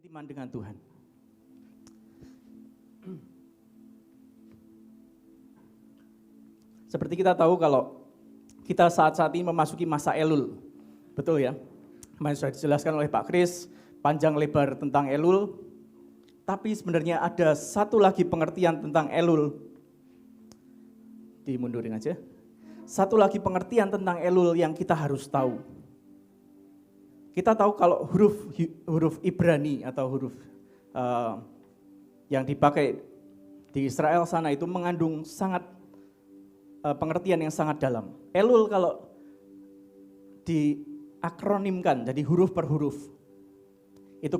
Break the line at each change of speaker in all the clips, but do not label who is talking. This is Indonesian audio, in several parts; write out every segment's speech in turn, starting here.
keintiman dengan Tuhan. Seperti kita tahu kalau kita saat-saat ini memasuki masa Elul, betul ya? Kemarin sudah dijelaskan oleh Pak Kris, panjang lebar tentang Elul, tapi sebenarnya ada satu lagi pengertian tentang Elul. Dimundurin aja. Satu lagi pengertian tentang Elul yang kita harus tahu. Kita tahu kalau huruf Ibrani atau huruf yang dipakai di Israel sana itu mengandung pengertian yang sangat dalam. Elul kalau diakronimkan jadi huruf per huruf, itu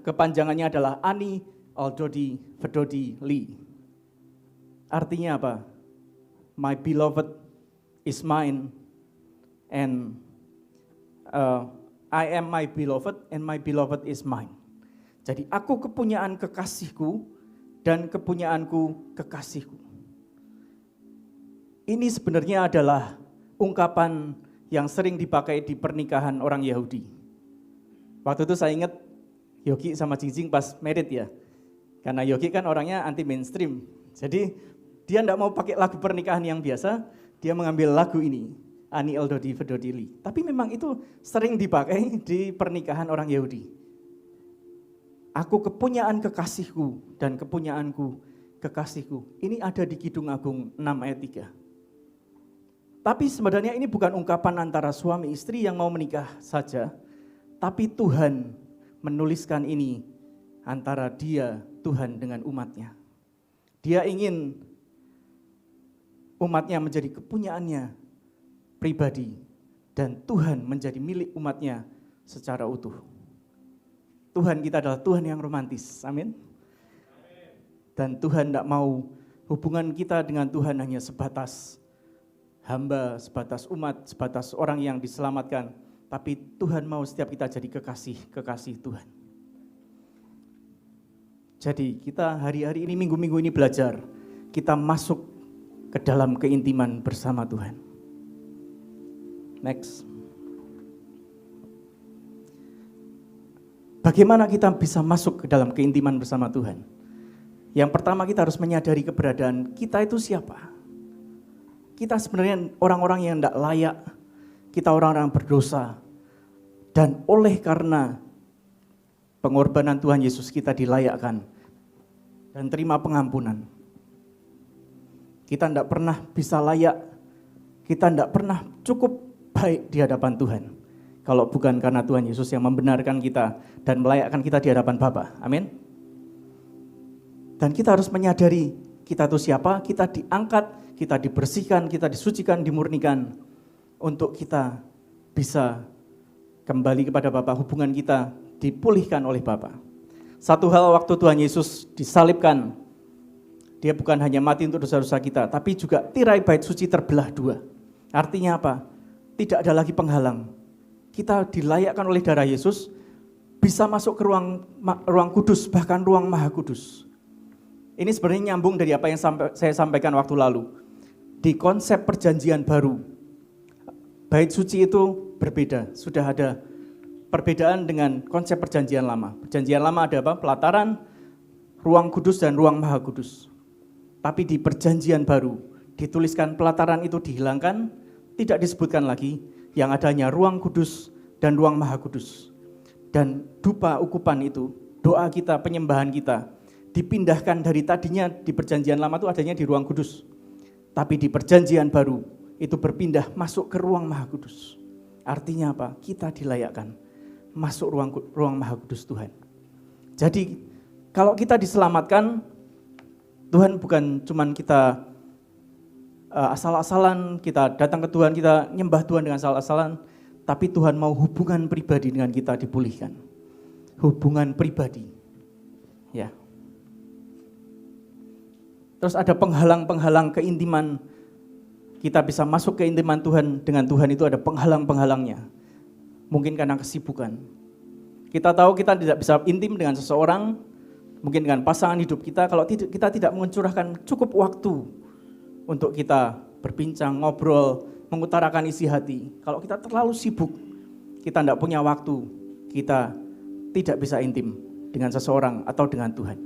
kepanjangannya adalah Ani Aldodi Vedodi Li. Artinya apa? My beloved is mine and I am my beloved and my beloved is mine. Jadi aku kepunyaan kekasihku dan kepunyaanku kekasihku. Ini sebenarnya adalah ungkapan yang sering dipakai di pernikahan orang Yahudi. Waktu itu saya ingat Yogi sama Jingjing pas married ya. Karena Yogi kan orangnya anti mainstream. Jadi dia enggak mau pakai lagu pernikahan yang biasa, dia mengambil lagu ini. Ani Eldodi Vedodili. Tapi memang itu sering dipakai di pernikahan orang Yahudi. Aku kepunyaan kekasihku dan kepunyaanku kekasihku. Ini ada di Kidung Agung 6 ayat 3. Tapi sebenarnya ini bukan ungkapan antara suami istri yang mau menikah saja. Tapi Tuhan menuliskan ini antara dia, Tuhan dengan umatnya. Dia ingin umatnya menjadi kepunyaannya pribadi, dan Tuhan menjadi milik umatnya secara utuh. Tuhan kita adalah Tuhan yang romantis, amin. Dan Tuhan tidak mau hubungan kita dengan Tuhan hanya sebatas hamba, sebatas umat, sebatas orang yang diselamatkan. Tapi Tuhan mau setiap kita jadi kekasih Tuhan. Jadi kita hari-hari ini, minggu-minggu ini belajar, kita masuk ke dalam keintiman bersama Tuhan. Next. Bagaimana kita bisa masuk ke dalam keintiman bersama Tuhan? Yang pertama kita harus menyadari keberadaan kita itu siapa. Kita sebenarnya orang-orang yang tidak layak, kita orang-orang berdosa. Dan oleh karena pengorbanan Tuhan Yesus kita dilayakkan dan terima pengampunan. Kita tidak pernah bisa layak, kita tidak pernah cukup baik di hadapan Tuhan. Kalau bukan karena Tuhan Yesus yang membenarkan kita dan melayakkan kita di hadapan Bapa. Amin. Dan kita harus menyadari kita itu siapa, kita diangkat, kita dibersihkan, kita disucikan, dimurnikan untuk kita bisa kembali kepada Bapa, hubungan kita dipulihkan oleh Bapa. Satu hal waktu Tuhan Yesus disalibkan, dia bukan hanya mati untuk dosa-dosa kita, tapi juga tirai bait suci terbelah dua. Artinya apa? Tidak ada lagi penghalang. Kita dilayakkan oleh darah Yesus, bisa masuk ke ruang kudus, bahkan ruang maha kudus. Ini sebenarnya nyambung dari apa yang saya sampaikan waktu lalu. Di konsep perjanjian baru, bait suci itu berbeda. Sudah ada perbedaan dengan konsep perjanjian lama. Perjanjian lama ada apa? Pelataran, ruang kudus dan ruang maha kudus. Tapi di perjanjian baru, dituliskan pelataran itu dihilangkan, tidak disebutkan lagi, yang adanya ruang kudus dan ruang maha kudus. Dan dupa ukupan itu, doa kita, penyembahan kita, dipindahkan dari tadinya di perjanjian lama itu adanya di ruang kudus. Tapi di perjanjian baru, itu berpindah masuk ke ruang maha kudus. Artinya apa? Kita dilayakkan masuk ruang maha kudus Tuhan. Jadi kalau kita diselamatkan, Tuhan bukan cuman kita asal-asalan, kita datang ke Tuhan, kita nyembah Tuhan dengan asal-asalan, tapi Tuhan mau hubungan pribadi dengan kita dipulihkan. Hubungan pribadi. Ya. Terus ada penghalang-penghalang keintiman. Kita bisa masuk ke intiman Tuhan dengan Tuhan itu ada penghalang-penghalangnya. Mungkin karena kesibukan. Kita tahu kita tidak bisa intim dengan seseorang, mungkin dengan pasangan hidup kita, kalau kita tidak mencurahkan cukup waktu untuk kita berbincang, ngobrol, mengutarakan isi hati. Kalau kita terlalu sibuk, kita tidak punya waktu, kita tidak bisa intim. dengan seseorang atau dengan Tuhan.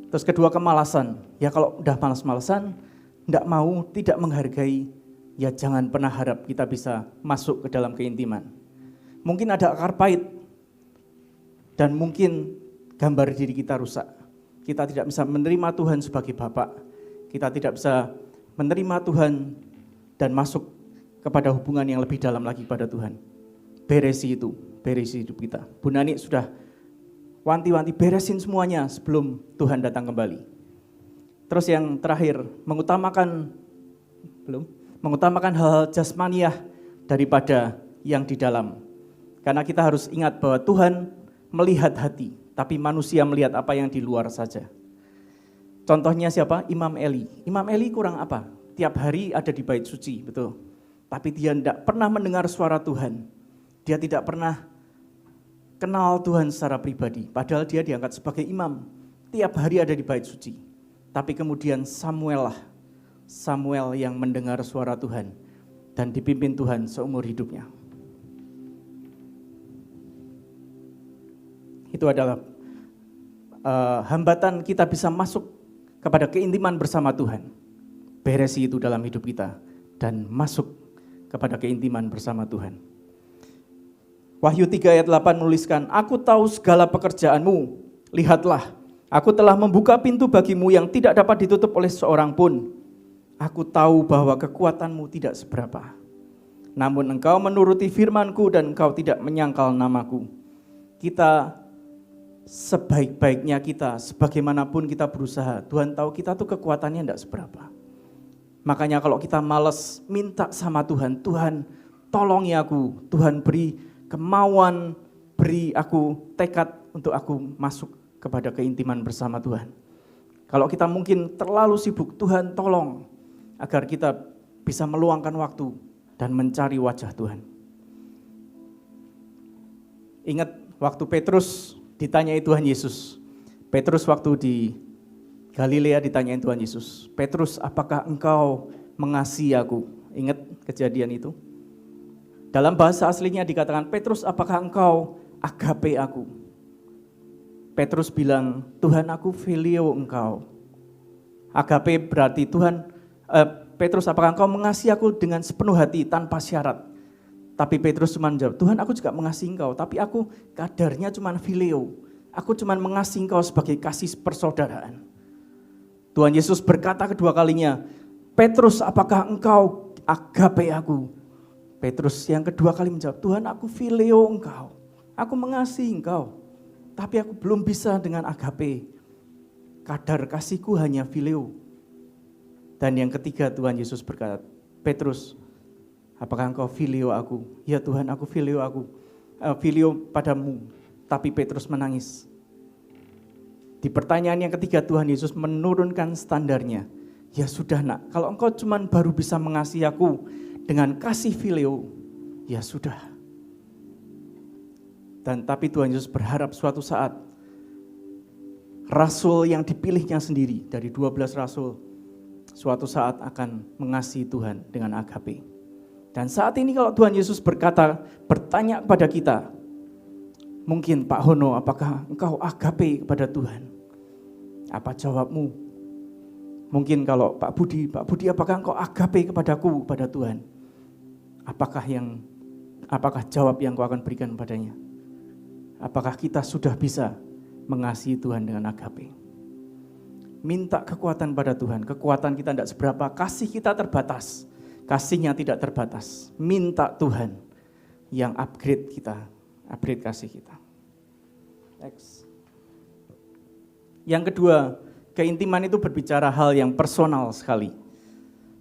Terus kedua, kemalasan. Ya kalau udah malas-malasan, tidak menghargai, ya jangan pernah harap kita bisa masuk ke dalam keintiman. Mungkin ada akar pahit, dan mungkin gambar diri kita rusak. Kita tidak bisa menerima Tuhan sebagai Bapa. Kita tidak bisa menerima Tuhan dan masuk kepada hubungan yang lebih dalam lagi pada Tuhan. Beresi hidup kita. Bu Nani sudah wanti-wanti beresin semuanya sebelum Tuhan datang kembali. Terus yang terakhir, mengutamakan hal-hal jasmaniah daripada yang di dalam. Karena kita harus ingat bahwa Tuhan melihat hati, tapi manusia melihat apa yang di luar saja. Contohnya siapa? Imam Eli. Imam Eli kurang apa? Tiap hari ada di bait suci, betul. Tapi dia tidak pernah mendengar suara Tuhan. Dia tidak pernah kenal Tuhan secara pribadi. Padahal dia diangkat sebagai imam. Tiap hari ada di bait suci. Tapi kemudian Samuel yang mendengar suara Tuhan dan dipimpin Tuhan seumur hidupnya. Itu adalah hambatan kita bisa masuk kepada keintiman bersama Tuhan. Beresi itu dalam hidup kita dan masuk kepada keintiman bersama Tuhan. Wahyu 3 ayat 8 menuliskan, aku tahu segala pekerjaanmu, lihatlah, aku telah membuka pintu bagimu yang tidak dapat ditutup oleh seorang pun. Aku tahu bahwa kekuatanmu tidak seberapa. Namun engkau menuruti firmanku dan engkau tidak menyangkal namaku. Kita sebaik-baiknya kita, sebagaimanapun kita berusaha, Tuhan tahu kita tuh kekuatannya tidak seberapa. Makanya kalau kita malas minta sama Tuhan, Tuhan tolongi aku, Tuhan beri kemauan, beri aku tekad untuk aku masuk kepada keintiman bersama Tuhan. Kalau kita mungkin terlalu sibuk, Tuhan tolong agar kita bisa meluangkan waktu dan mencari wajah Tuhan. Ingat waktu Petrus ditanyai Tuhan Yesus. Petrus waktu di Galilea ditanyai Tuhan Yesus. Petrus, apakah engkau mengasihi aku? Ingat kejadian itu? Dalam bahasa aslinya dikatakan, Petrus, apakah engkau agape aku? Petrus bilang, Tuhan, aku filio engkau. Agape berarti Petrus, apakah engkau mengasihi aku dengan sepenuh hati tanpa syarat? Tapi Petrus cuma menjawab, Tuhan, aku juga mengasihi engkau, tapi aku kadarnya cuma filio. Aku cuma mengasihi engkau sebagai kasih persaudaraan. Tuhan Yesus berkata kedua kalinya, Petrus, apakah engkau agape aku? Petrus yang kedua kali menjawab, Tuhan, aku filio engkau, aku mengasihi engkau, tapi aku belum bisa dengan agape. Kadar kasihku hanya filio. Dan yang ketiga Tuhan Yesus berkata, Petrus, apakah engkau filio aku? Ya Tuhan, aku filio filio padamu. Tapi Petrus menangis. Di pertanyaan yang ketiga Tuhan Yesus menurunkan standarnya. Ya sudah nak, kalau engkau cuma baru bisa mengasihi aku dengan kasih filio, ya sudah. Tapi Tuhan Yesus berharap suatu saat rasul yang dipilihnya sendiri dari 12 rasul suatu saat akan mengasihi Tuhan dengan agape. Dan saat ini kalau Tuhan Yesus bertanya kepada kita, mungkin Pak Hono, apakah engkau agape kepada Tuhan? Apa jawabmu? Mungkin kalau Pak Budi, apakah engkau agape kepadaku, kepada Tuhan? Apakah jawab yang kau akan berikan padanya? Apakah kita sudah bisa mengasihi Tuhan dengan agape? Minta kekuatan pada Tuhan. Kekuatan kita tidak seberapa, kasih kita terbatas. Kasihnya tidak terbatas. Minta Tuhan yang upgrade kasih kita. Next. Yang kedua, keintiman itu berbicara hal yang personal sekali.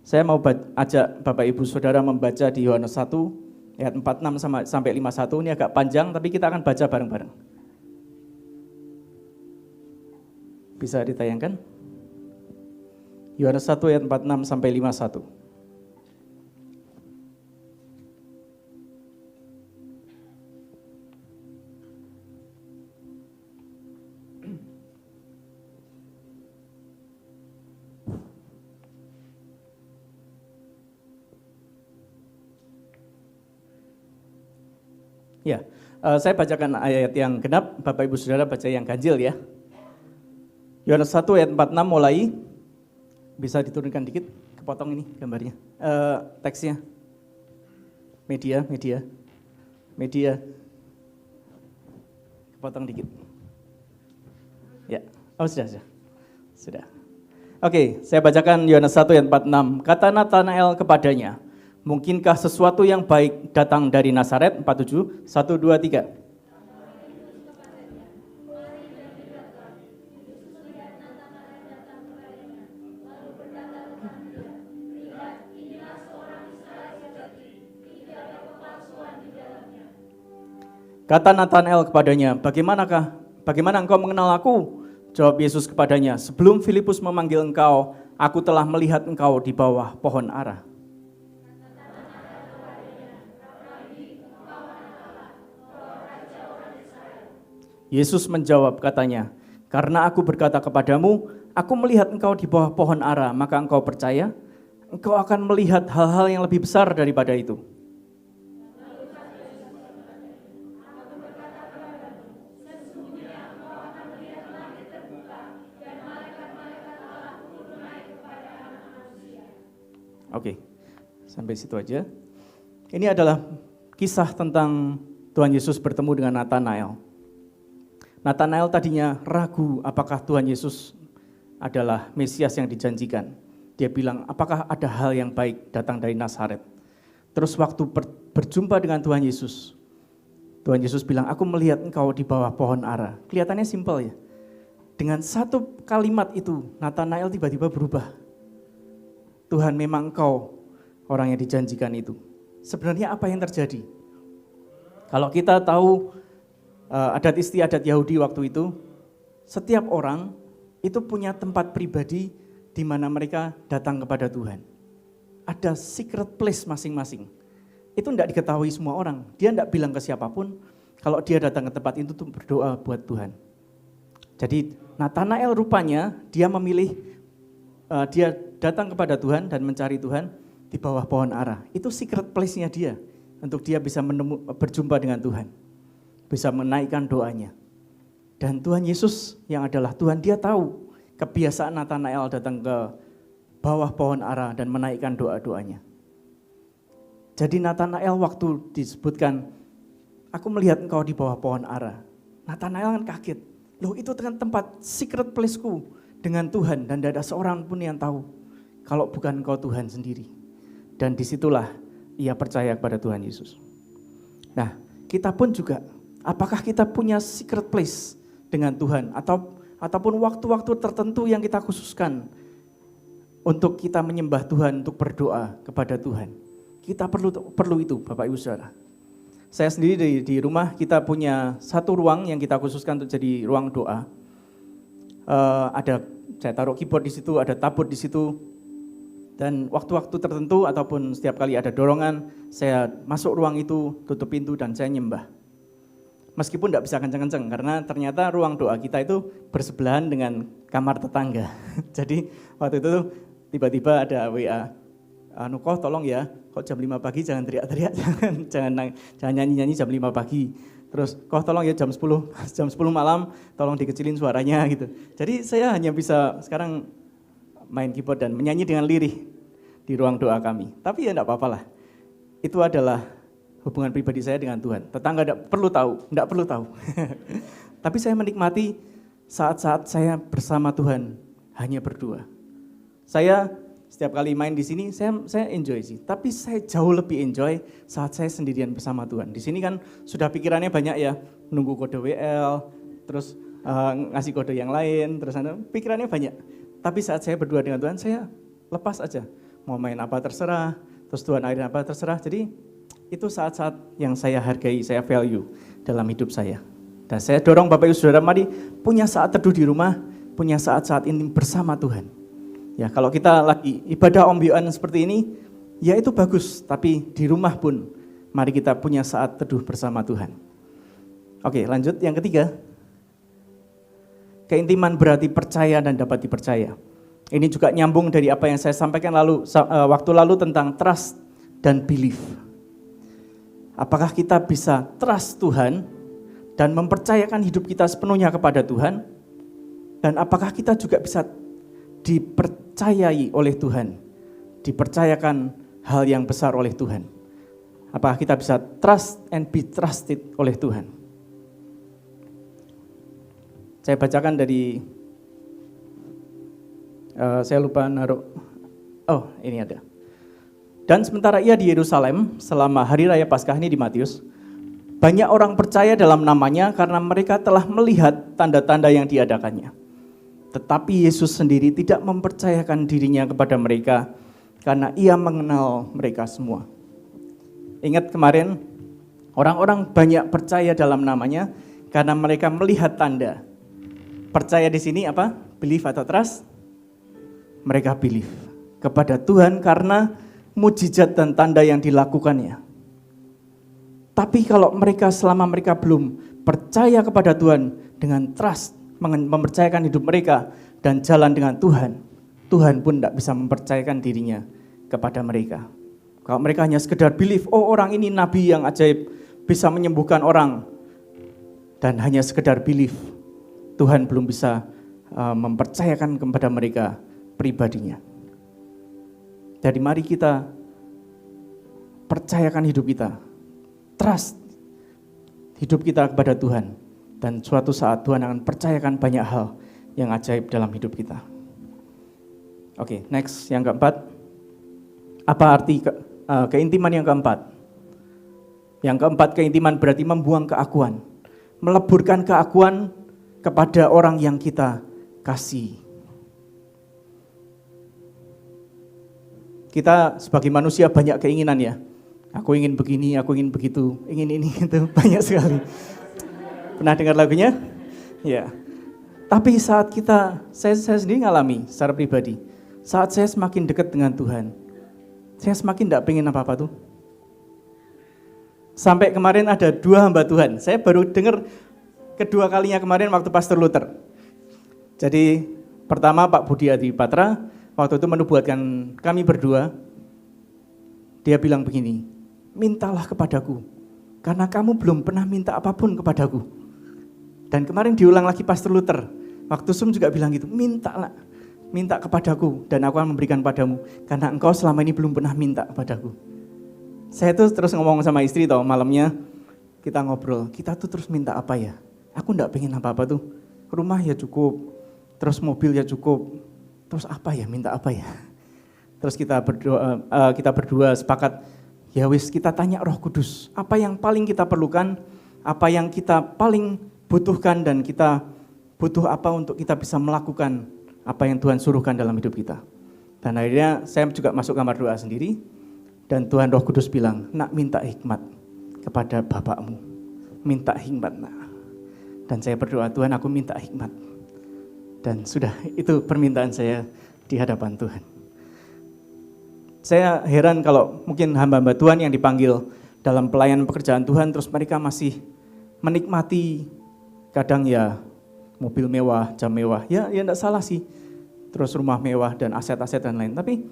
Saya mau ajak Bapak Ibu Saudara membaca di Yohanes 1 ayat 46 sampai 51. Ini agak panjang tapi kita akan baca bareng-bareng. Bisa ditayangkan? Yohanes 1 ayat 46 sampai 51. Ya, Saya bacakan ayat yang genap, Bapak Ibu Saudara baca yang ganjil ya. Yohanes 1 ayat 46 mulai, bisa diturunkan dikit, kepotong ini gambarnya, teksnya. Media, kepotong dikit. Ya, sudah. Oke, saya bacakan Yohanes 1 ayat 46. Kata Natanael kepadanya, mungkinkah sesuatu yang baik datang dari Nazaret? 47, 1, 2, 3. Kata Natanael kepadanya, bagaimana engkau mengenal aku? Jawab Yesus kepadanya, sebelum Filipus memanggil engkau, aku telah melihat engkau di bawah pohon ara. Yesus menjawab katanya, karena aku berkata kepadamu, aku melihat engkau di bawah pohon ara, maka engkau percaya? Engkau akan melihat hal-hal yang lebih besar daripada itu. Oke, sampai situ aja. Ini adalah kisah tentang Tuhan Yesus bertemu dengan Natanael. Natanael tadinya ragu apakah Tuhan Yesus adalah Mesias yang dijanjikan. Dia bilang, apakah ada hal yang baik datang dari Nazaret? Terus waktu berjumpa dengan Tuhan Yesus bilang, aku melihat engkau di bawah pohon ara. Kelihatannya simpel ya. Dengan satu kalimat itu, Natanael tiba-tiba berubah. Tuhan, memang engkau orang yang dijanjikan itu. Sebenarnya apa yang terjadi? Kalau kita tahu adat istiadat Yahudi waktu itu, setiap orang itu punya tempat pribadi di mana mereka datang kepada Tuhan. Ada secret place masing-masing. Itu tidak diketahui semua orang. Dia tidak bilang ke siapapun kalau dia datang ke tempat itu untuk berdoa buat Tuhan. Jadi Natanael rupanya dia memilih, dia datang kepada Tuhan dan mencari Tuhan di bawah pohon ara. Itu secret place-nya dia untuk dia bisa berjumpa dengan Tuhan. Bisa menaikkan doanya. Dan Tuhan Yesus yang adalah Tuhan, dia tahu kebiasaan Natanael datang ke bawah pohon ara dan menaikkan doa-doanya. Jadi Natanael waktu disebutkan, aku melihat engkau di bawah pohon ara. Natanael kan kaget. Loh, itu kan tempat secret place-ku dengan Tuhan dan tidak ada seorang pun yang tahu kalau bukan engkau Tuhan sendiri. Dan disitulah ia percaya kepada Tuhan Yesus. Nah, kita pun juga, apakah kita punya secret place dengan Tuhan ataupun waktu-waktu tertentu yang kita khususkan untuk kita menyembah Tuhan, untuk berdoa kepada Tuhan. Kita perlu itu, Bapak Ibu Saudara. Saya sendiri di rumah kita punya satu ruang yang kita khususkan untuk jadi ruang doa. Saya taruh keyboard di situ, ada tabut di situ. Dan waktu-waktu tertentu ataupun setiap kali ada dorongan, saya masuk ruang itu, tutup pintu dan saya nyembah. Meskipun tidak bisa kenceng-kenceng, karena ternyata ruang doa kita itu bersebelahan dengan kamar tetangga. Jadi waktu itu tiba-tiba ada WA, Koh tolong ya, kok jam 5 pagi jangan teriak-teriak, jangan nyanyi-nyanyi jam 5 pagi. Terus, Koh tolong ya jam 10 malam, tolong dikecilin suaranya gitu. Jadi saya hanya bisa sekarang main keyboard dan menyanyi dengan lirih di ruang doa kami. Tapi ya enggak apa-apa lah. Itu adalah hubungan pribadi saya dengan Tuhan. Tetangga enggak perlu tahu. Tapi saya menikmati saat-saat saya bersama Tuhan hanya berdua. Saya setiap kali main di sini saya enjoy sih. Tapi saya jauh lebih enjoy saat saya sendirian bersama Tuhan. Di sini kan sudah pikirannya banyak ya, nunggu kode WL, terus ngasih kode yang lain, terus pikirannya banyak. Tapi saat saya berdua dengan Tuhan, saya lepas aja. Mau main apa terserah, terus Tuhan airin apa terserah. Jadi itu saat-saat yang saya hargai, saya value dalam hidup saya. Dan saya dorong Bapak Ibu Saudara, mari punya saat teduh di rumah, punya saat-saat intim bersama Tuhan. Ya, kalau kita lagi ibadah ombyoan seperti ini, ya itu bagus. Tapi di rumah pun, mari kita punya saat teduh bersama Tuhan. Oke, lanjut yang ketiga. Keintiman berarti percaya dan dapat dipercaya. Ini juga nyambung dari apa yang saya sampaikan waktu lalu tentang trust dan belief. Apakah kita bisa trust Tuhan dan mempercayakan hidup kita sepenuhnya kepada Tuhan? Dan apakah kita juga bisa dipercayai oleh Tuhan? Dipercayakan hal yang besar oleh Tuhan? Apakah kita bisa trust and be trusted oleh Tuhan? Saya bacakan dari, saya lupa naruh, ini ada. Dan sementara ia di Yerusalem selama hari raya Paskah, ini di Matius, banyak orang percaya dalam namanya karena mereka telah melihat tanda-tanda yang diadakannya. Tetapi Yesus sendiri tidak mempercayakan dirinya kepada mereka karena ia mengenal mereka semua. Ingat kemarin, orang-orang banyak percaya dalam namanya karena mereka melihat tanda. Percaya di sini apa? Believe atau trust? Mereka believe kepada Tuhan karena mujizat dan tanda yang dilakukannya. Tapi kalau mereka selama mereka belum percaya kepada Tuhan dengan trust, mempercayakan hidup mereka dan jalan dengan Tuhan, Tuhan pun tidak bisa mempercayakan dirinya kepada mereka. Kalau mereka hanya sekedar believe, orang ini nabi yang ajaib, bisa menyembuhkan orang, dan hanya sekedar believe, Tuhan belum bisa mempercayakan kepada mereka pribadinya. Jadi mari kita percayakan hidup kita, trust hidup kita kepada Tuhan, dan suatu saat Tuhan akan percayakan banyak hal yang ajaib dalam hidup kita. Oke, next, yang keempat. Apa arti keintiman yang keempat? Yang keempat, keintiman berarti membuang keakuan, meleburkan keakuan kepada orang yang kita kasih. Kita sebagai manusia banyak keinginan ya. Aku ingin begini, aku ingin begitu, ingin ini, itu banyak sekali. Pernah dengar lagunya? Ya. Tapi saat saya sendiri ngalami secara pribadi, saat saya semakin dekat dengan Tuhan, saya semakin tidak pengen apa-apa tuh. Sampai kemarin ada 2 hamba Tuhan, saya baru dengar kedua kalinya kemarin waktu Pastor Luther. Jadi pertama Pak Budi Adipatra, waktu itu menubuatkan kami berdua, dia bilang begini, mintalah kepadaku, karena kamu belum pernah minta apapun kepadaku. Dan kemarin diulang lagi Pastor Luther, waktu Zoom juga bilang gitu, minta kepadaku dan aku akan memberikan padamu, karena engkau selama ini belum pernah minta kepadaku. Saya tuh terus ngomong sama istri tau, malamnya kita ngobrol, kita tuh terus minta apa ya? Aku enggak pengen apa-apa tuh, rumah ya cukup, terus mobil ya cukup, terus apa ya, minta apa ya? Terus kita berdua sepakat, ya wis kita tanya Roh Kudus, apa yang paling kita perlukan, apa yang kita paling butuhkan, dan kita butuh apa untuk kita bisa melakukan apa yang Tuhan suruhkan dalam hidup kita. Dan akhirnya saya juga masuk kamar doa sendiri, dan Tuhan Roh Kudus bilang, nak minta hikmat kepada bapakmu, minta hikmat nak. Dan saya berdoa, Tuhan aku minta hikmat. Dan sudah, itu permintaan saya di hadapan Tuhan. Saya heran kalau mungkin hamba-hamba Tuhan yang dipanggil dalam pelayanan pekerjaan Tuhan, terus mereka masih menikmati kadang ya mobil mewah, jam mewah, ya enggak salah sih. Terus rumah mewah dan aset-aset dan lain. Tapi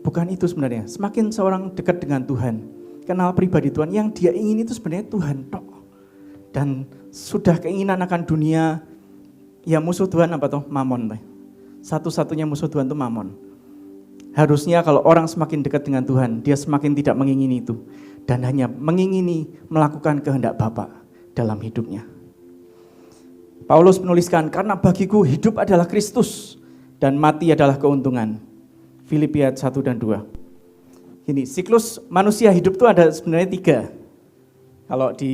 bukan itu sebenarnya. Semakin seorang dekat dengan Tuhan, kenal pribadi Tuhan, yang dia ingin itu sebenarnya Tuhan tok. Dan sudah keinginan akan dunia, ya musuh Tuhan apa toh? Mamon. Satu-satunya musuh Tuhan itu mamon. Harusnya kalau orang semakin dekat dengan Tuhan, dia semakin tidak mengingini itu. Dan hanya mengingini melakukan kehendak Bapa dalam hidupnya. Paulus menuliskan, karena bagiku hidup adalah Kristus dan mati adalah keuntungan. Filipi ayat 1 dan 2. Ini siklus manusia hidup itu ada sebenarnya 3. Kalau di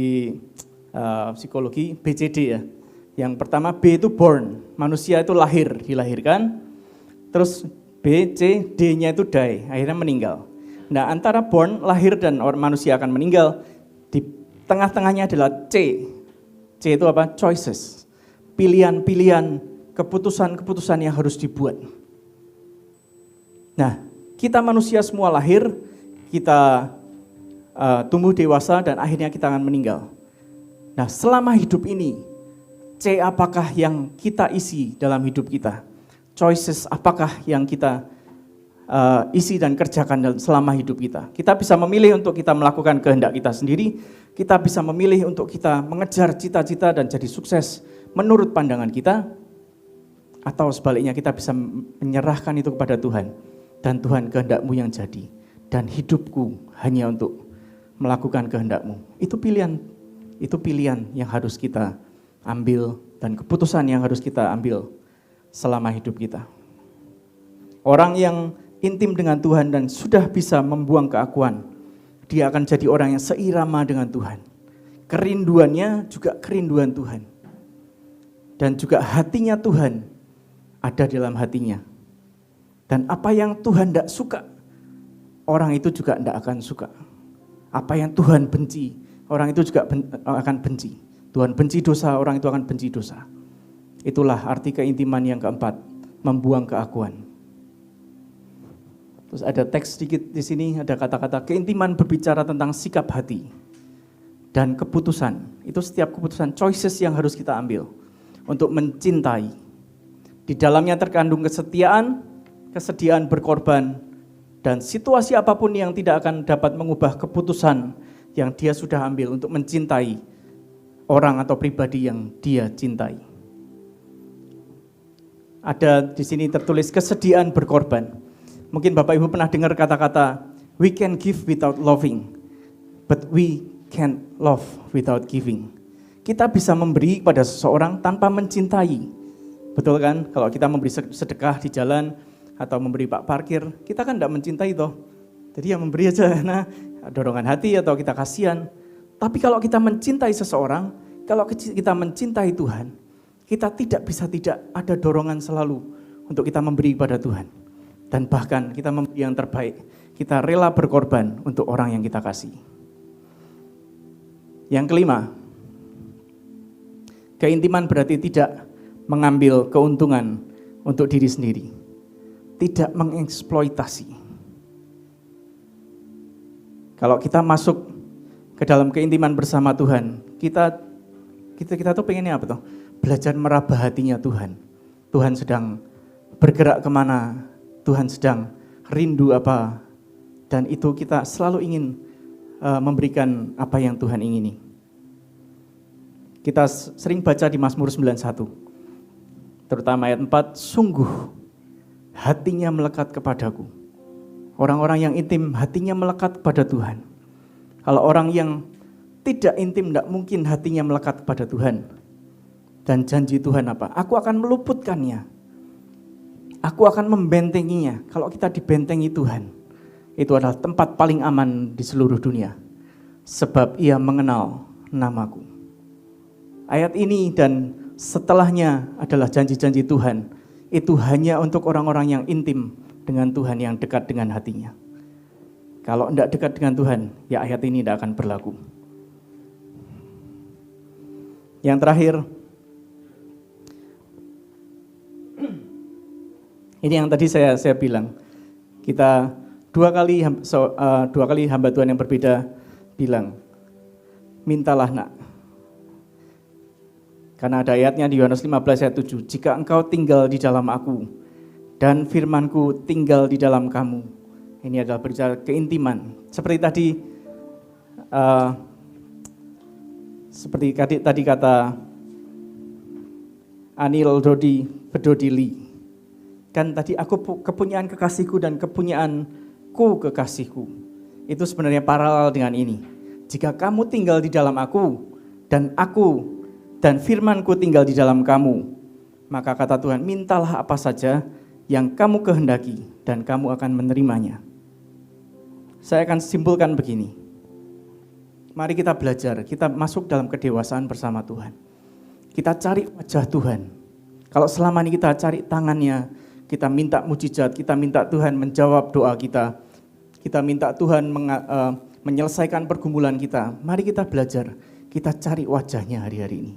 psikologi BCD ya. Yang pertama B itu born, manusia itu dilahirkan. Terus B, C, D-nya itu die, akhirnya meninggal. Nah antara born, lahir dan manusia akan meninggal, di tengah-tengahnya adalah C. C itu apa? Choices. Pilihan-pilihan, keputusan-keputusan yang harus dibuat. Nah, kita manusia semua lahir, kita tumbuh dewasa dan akhirnya kita akan meninggal. Nah, selama hidup ini, C apakah yang kita isi dalam hidup kita? Choices apakah yang kita isi dan kerjakan selama hidup kita. Kita bisa memilih untuk kita melakukan kehendak kita sendiri, kita bisa memilih untuk kita mengejar cita-cita dan jadi sukses menurut pandangan kita, atau sebaliknya kita bisa menyerahkan itu kepada Tuhan, dan Tuhan kehendak-Mu yang jadi, dan hidupku hanya untuk melakukan kehendak-Mu. Itu pilihan yang harus kita ambil dan keputusan yang harus kita ambil selama hidup kita. Orang yang intim dengan Tuhan dan sudah bisa membuang keakuan, dia akan jadi orang yang seirama dengan Tuhan. Kerinduannya juga kerinduan Tuhan. Dan juga hatinya Tuhan ada dalam hatinya. Dan apa yang Tuhan tidak suka, orang itu juga tidak akan suka. Apa yang Tuhan benci, orang itu juga akan benci. Tuhan benci dosa, orang itu akan benci dosa. Itulah arti keintiman yang keempat, membuang keakuan. Terus ada teks sedikit di sini, ada kata-kata keintiman berbicara tentang sikap hati dan keputusan. Itu setiap keputusan, choices yang harus kita ambil untuk mencintai. Di dalamnya terkandung kesetiaan, kesediaan berkorban, dan situasi apapun yang tidak akan dapat mengubah keputusan yang dia sudah ambil untuk mencintai orang atau pribadi yang dia cintai. Ada di sini tertulis kesediaan berkorban. Mungkin Bapak Ibu pernah dengar kata-kata, we can give without loving, but we can't love without giving. Kita bisa memberi kepada seseorang tanpa mencintai. Betul kan? Kalau kita memberi sedekah di jalan, atau memberi pak parkir, kita kan tidak mencintai toh. Jadi ya memberi aja, nah dorongan hati atau kita kasihan. Tapi kalau kita mencintai seseorang, kalau kita mencintai Tuhan, kita tidak ada dorongan selalu untuk kita memberi kepada Tuhan. Dan bahkan kita memberi yang terbaik, kita rela berkorban untuk orang yang kita kasih. Yang kelima, keintiman berarti tidak mengambil keuntungan untuk diri sendiri, tidak mengeksploitasi. Kalau kita masuk ke dalam keintiman bersama Tuhan, kita tuh pengennya apa tuh? Belajar meraba hatinya Tuhan. Tuhan sedang bergerak kemana, Tuhan sedang rindu apa, dan itu kita selalu ingin memberikan apa yang Tuhan ingini. Kita sering baca di Mazmur 91, terutama ayat 4, sungguh hatinya melekat kepadaku. Orang-orang yang intim hatinya melekat kepada Tuhan. Kalau orang yang tidak intim, tidak mungkin hatinya melekat kepada Tuhan. Dan janji Tuhan apa? Aku akan meluputkannya. Aku akan membentenginya. Kalau kita dibentengi Tuhan, itu adalah tempat paling aman di seluruh dunia. Sebab ia mengenal namaku. Ayat ini dan setelahnya adalah janji-janji Tuhan. Itu hanya untuk orang-orang yang intim dengan Tuhan, yang dekat dengan hatinya. Kalau tidak dekat dengan Tuhan, ya ayat ini tidak akan berlaku. Yang terakhir, ini yang tadi saya bilang, kita dua kali hamba Tuhan yang berbeda bilang, mintalah nak. Karena ada ayatnya di Yohanes 15 ayat 7, jika engkau tinggal di dalam aku, dan firmanku tinggal di dalam kamu. Ini adalah berbicara keintiman. Seperti tadi kata Anil Dodi Bedodili. Kan tadi aku kepunyaan kekasihku dan kepunyaanku kekasihku. Itu sebenarnya paralel dengan ini. Jika kamu tinggal di dalam aku dan firmanku tinggal di dalam kamu, maka kata Tuhan, mintalah apa saja yang kamu kehendaki dan kamu akan menerimanya. Saya akan simpulkan begini. Mari kita belajar, kita masuk dalam kedewasaan bersama Tuhan. Kita cari wajah Tuhan. Kalau selama ini kita cari tangannya, kita minta mujizat, kita minta Tuhan menjawab doa kita, kita minta Tuhan menyelesaikan pergumulan kita. Mari kita belajar, kita cari wajahnya hari-hari ini.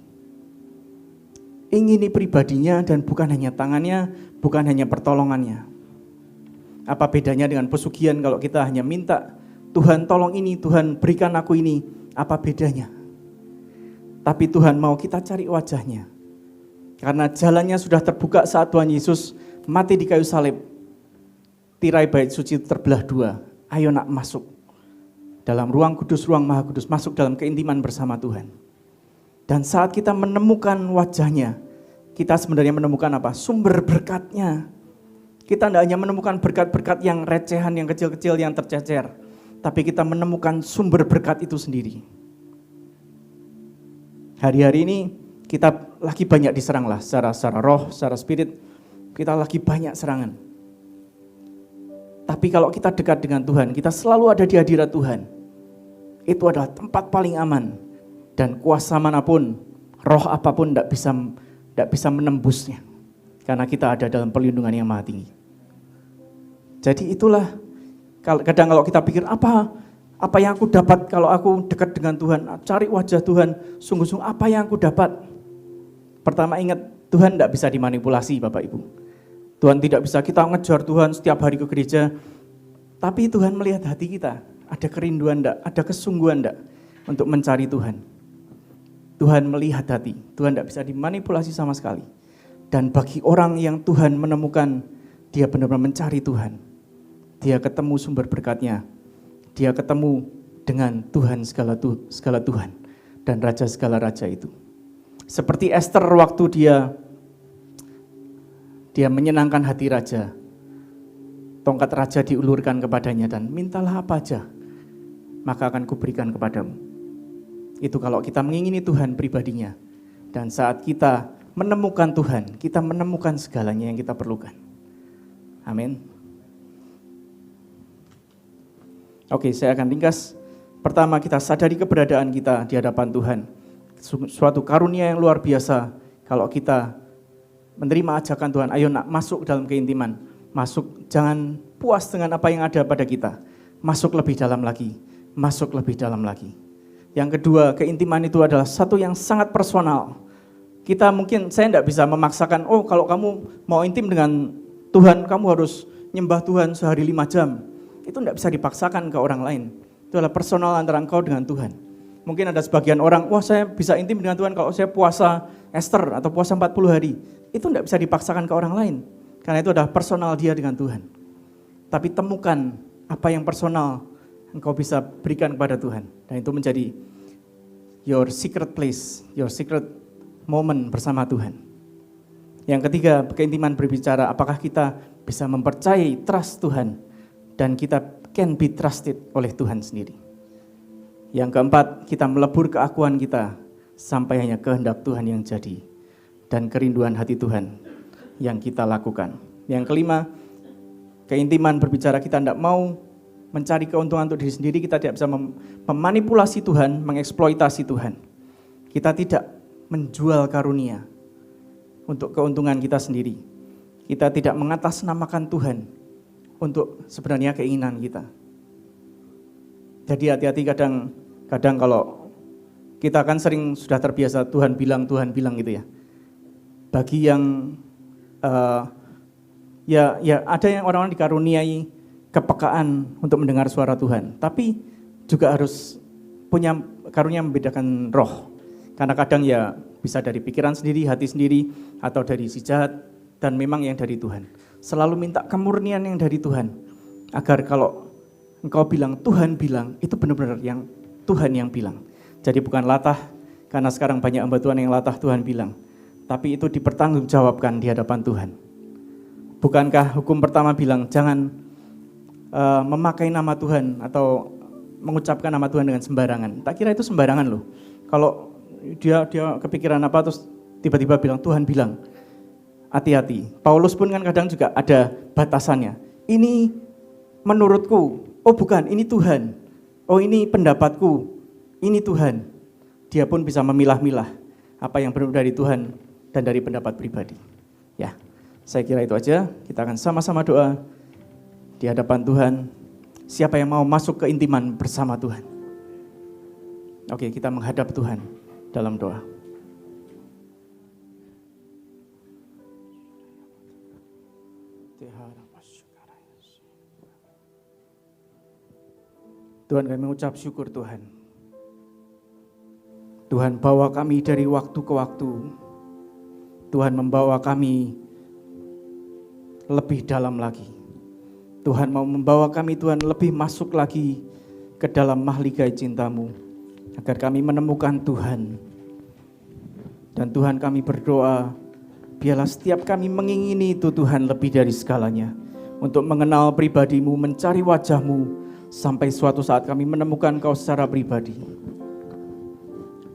Ingini pribadinya dan bukan hanya tangannya, bukan hanya pertolongannya. Apa bedanya dengan pesugihan kalau kita hanya minta, Tuhan tolong ini, Tuhan berikan aku ini, apa bedanya? Tapi Tuhan mau kita cari wajahnya. Karena jalannya sudah terbuka saat Tuhan Yesus mati di kayu salib. tirai bait suci itu terbelah dua. Ayo nak masuk dalam ruang kudus, ruang maha kudus, masuk dalam keintiman bersama Tuhan. Dan saat kita menemukan wajahnya, kita sebenarnya menemukan apa? Sumber berkatnya. Kita tidak hanya menemukan berkat-berkat yang recehan, yang kecil-kecil, yang tercecer. Tapi kita menemukan sumber berkat itu sendiri. Hari-hari ini kita lagi banyak diserang lah, secara roh, secara spirit, kita lagi banyak serangan. Tapi kalau kita dekat dengan Tuhan, kita selalu ada di hadirat Tuhan. Itu adalah tempat paling aman. Dan kuasa manapun, roh apapun tidak bisa menembusnya. Karena kita ada dalam perlindungan yang maha tinggi. Jadi itulah, kadang kalau kita pikir, apa yang aku dapat kalau aku dekat dengan Tuhan, cari wajah Tuhan, sungguh-sungguh apa yang aku dapat? Pertama ingat, Tuhan tidak bisa dimanipulasi Bapak Ibu. Tuhan tidak bisa kita ngejar Tuhan setiap hari ke gereja, tapi Tuhan melihat hati kita, ada kerinduan enggak, ada kesungguhan enggak untuk mencari Tuhan. Tuhan melihat hati, Tuhan tidak bisa dimanipulasi sama sekali. Dan bagi orang yang Tuhan menemukan, dia benar-benar mencari Tuhan. Dia ketemu sumber berkatnya, dia ketemu dengan Tuhan segala Tuhan dan Raja segala Raja itu. Seperti Esther waktu dia menyenangkan hati Raja, tongkat Raja diulurkan kepadanya dan mintalah apa aja, maka akan kuberikan kepadamu. Itu kalau kita mengingini Tuhan pribadinya. Dan saat kita menemukan Tuhan, kita menemukan segalanya yang kita perlukan. Amin. Oke, saya akan ringkas. Pertama, kita sadari keberadaan kita di hadapan Tuhan. Suatu karunia yang luar biasa kalau kita menerima ajakan Tuhan, ayo nak masuk dalam keintiman. Masuk, jangan puas dengan apa yang ada pada kita. Masuk lebih dalam lagi, masuk lebih dalam lagi. Yang kedua, keintiman itu adalah satu yang sangat personal. Saya tidak bisa memaksakan, kalau kamu mau intim dengan Tuhan, kamu harus nyembah Tuhan sehari 5 jam. Itu tidak bisa dipaksakan ke orang lain. Itu adalah personal antara engkau dengan Tuhan. Mungkin ada sebagian orang, saya bisa intim dengan Tuhan kalau saya puasa Esther atau puasa 40 hari. Itu tidak bisa dipaksakan ke orang lain. Karena itu adalah personal dia dengan Tuhan. Tapi temukan apa yang personal engkau bisa berikan kepada Tuhan. Dan itu menjadi your secret place, your secret moment bersama Tuhan. Yang ketiga, keintiman berbicara, apakah kita bisa mempercayai trust Tuhan dan kita can be trusted oleh Tuhan sendiri. Yang keempat, kita melebur keakuan kita sampai hanya kehendak Tuhan yang jadi dan kerinduan hati Tuhan yang kita lakukan. Yang kelima, keintiman berbicara, kita tidak mau mencari keuntungan untuk diri sendiri, kita tidak bisa memanipulasi Tuhan, mengeksploitasi Tuhan. Kita tidak menjual karunia untuk keuntungan kita sendiri. Kita tidak mengatasnamakan Tuhan untuk sebenarnya keinginan kita. Jadi hati-hati, kadang kalau kita kan sering sudah terbiasa Tuhan bilang gitu ya. Bagi yang ya ada yang orang-orang dikaruniai kepekaan untuk mendengar suara Tuhan, tapi juga harus punya karunia membedakan roh. Karena kadang ya bisa dari pikiran sendiri, hati sendiri, atau dari si jahat, dan memang yang dari Tuhan. Selalu minta kemurnian yang dari Tuhan, agar kalau engkau bilang, Tuhan bilang, itu benar-benar yang Tuhan yang bilang. Jadi bukan latah, karena sekarang banyak hamba Tuhan yang latah Tuhan bilang, tapi itu dipertanggungjawabkan di hadapan Tuhan. Bukankah hukum pertama bilang, jangan memakai nama Tuhan atau mengucapkan nama Tuhan dengan sembarangan. Tak kira itu sembarangan loh. Kalau dia kepikiran apa terus tiba-tiba bilang Tuhan bilang, hati-hati. Paulus pun kan kadang juga ada batasannya. Ini menurutku, bukan, ini Tuhan. Ini pendapatku, ini Tuhan. Dia pun bisa memilah-milah apa yang benar dari Tuhan dan dari pendapat pribadi. Ya, saya kira itu aja. Kita akan sama-sama doa di hadapan Tuhan. Siapa yang mau masuk ke intiman bersama Tuhan? Oke, kita menghadap Tuhan dalam doa. Tuhan, kami mengucap syukur Tuhan. Tuhan bawa kami dari waktu ke waktu. Tuhan membawa kami lebih dalam lagi. Tuhan mau membawa kami Tuhan lebih masuk lagi ke dalam mahligai cinta-Mu, agar kami menemukan Tuhan. Dan Tuhan kami berdoa, biarlah setiap kami mengingini itu Tuhan lebih dari segalanya, untuk mengenal pribadi-Mu, mencari wajah-Mu, sampai suatu saat kami menemukan Kau secara pribadi.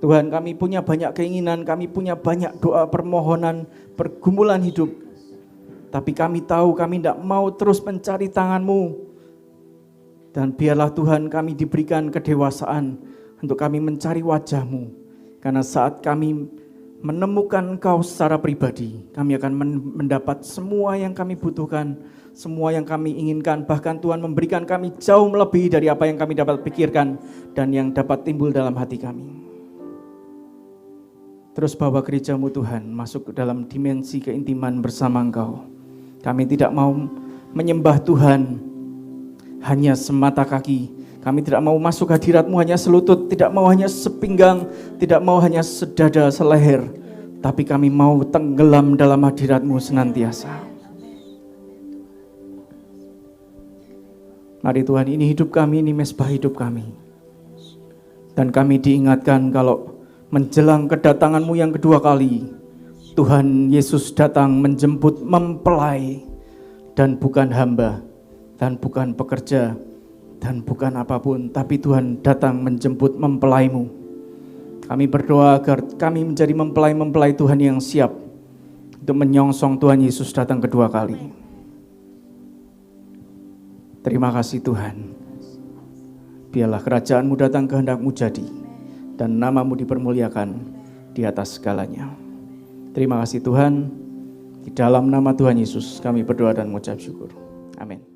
Tuhan, kami punya banyak keinginan, kami punya banyak doa, permohonan, pergumulan hidup. Tapi kami tahu kami tidak mau terus mencari tangan-Mu. Dan biarlah Tuhan kami diberikan kedewasaan untuk kami mencari wajah-Mu. Karena saat kami menemukan Kau secara pribadi, kami akan mendapat semua yang kami butuhkan, semua yang kami inginkan. Bahkan Tuhan memberikan kami jauh melebihi dari apa yang kami dapat pikirkan dan yang dapat timbul dalam hati kami. Terus bawa gereja-Mu Tuhan masuk ke dalam dimensi keintiman bersama Engkau. Kami tidak mau menyembah Tuhan hanya semata kaki. Kami tidak mau masuk hadirat-Mu hanya selutut, tidak mau hanya sepinggang, tidak mau hanya sedada, seleher. Tapi kami mau tenggelam dalam hadirat-Mu senantiasa. Mari Tuhan, ini hidup kami, ini mezbah hidup kami. Dan kami diingatkan kalau menjelang kedatangan-Mu yang kedua kali, Tuhan Yesus datang menjemput mempelai, dan bukan hamba, dan bukan pekerja, dan bukan apapun, tapi Tuhan datang menjemput mempelai-Mu. Kami berdoa agar kami menjadi mempelai-mempelai Tuhan yang siap untuk menyongsong Tuhan Yesus datang kedua kali. Terima kasih Tuhan. Biarlah kerajaan-Mu datang, kehendak-Mu jadi, dan nama-Mu dipermuliakan di atas segalanya. Terima kasih Tuhan. Di dalam nama Tuhan Yesus kami berdoa dan mengucap syukur. Amin.